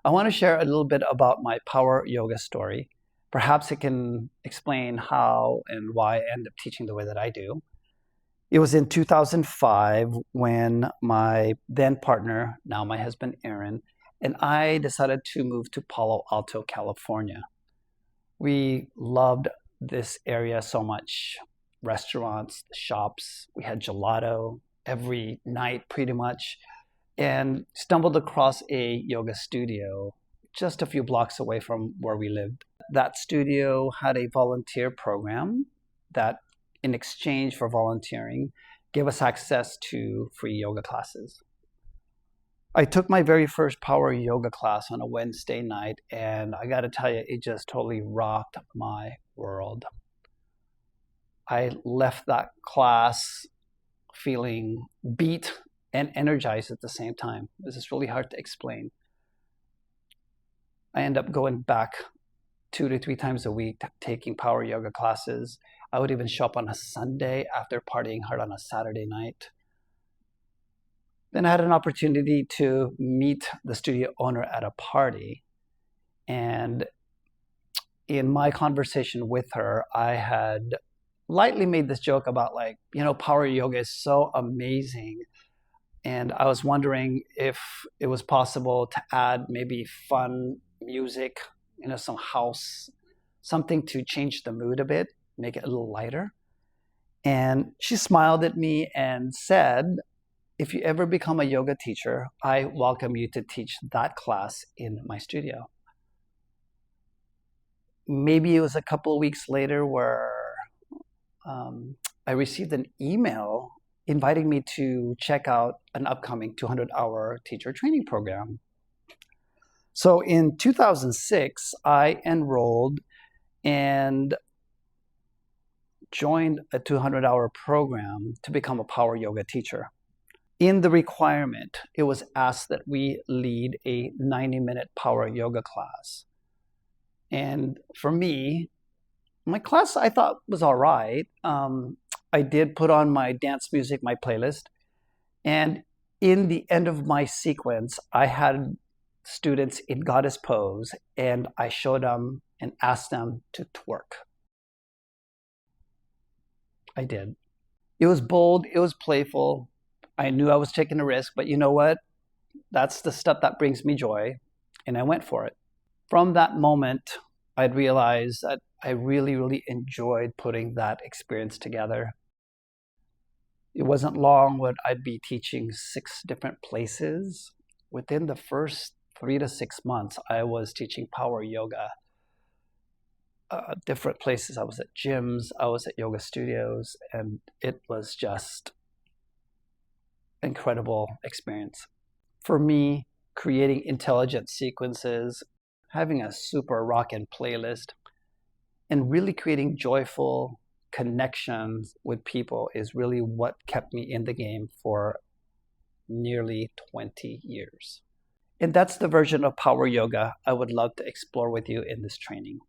I want to share a little bit about my power yoga story. Perhaps it can explain how and why I end up teaching the way that I do. It was in 2005 when my then partner, now my husband Aaron, and I decided to move to Palo Alto, California. We loved this area so much. Restaurants, shops, we had gelato every night pretty much, and stumbled across a yoga studio just a few blocks away from where we lived. That studio had a volunteer program that, in exchange for volunteering, gave us access to free yoga classes. I took my very first power yoga class on a Wednesday night, and I got to tell you, it just totally rocked my world. I left that class feeling beat and energized at the same time. This is really hard to explain. I end up going back 2 to 3 times a week taking power yoga classes. I would even show up on a Sunday after partying hard on a Saturday night. Then I had an opportunity to meet the studio owner at a party. And in my conversation with her, I had lightly made this joke about power yoga is so amazing. And I was wondering if it was possible to add maybe fun music, some house, something to change the mood a bit, make it a little lighter. And she smiled at me and said, if you ever become a yoga teacher, I welcome you to teach that class in my studio. Maybe it was a couple of weeks later where I received an email inviting me to check out an upcoming 200-hour teacher training program. So in 2006, I enrolled and joined a 200-hour program to become a power yoga teacher. In the requirement, it was asked that we lead a 90-minute power yoga class. And for me, my class I thought was all right. I did put on my dance music, my playlist. And in the end of my sequence, I had students in goddess pose, and I showed them and asked them to twerk. I did. It was bold, it was playful. I knew I was taking a risk, but you know what? That's the stuff that brings me joy, and I went for it. From that moment, I'd realized that I really, really enjoyed putting that experience together. It wasn't long when I'd be teaching 6 different places. Within the first 3 to 6 months, I was teaching power yoga. Different places. I was at gyms, I was at yoga studios, and it was just incredible experience. For me, creating intelligent sequences, having a super rockin' playlist, and really creating joyful connections with people is really what kept me in the game for nearly 20 years. And that's the version of power yoga I would love to explore with you in this training.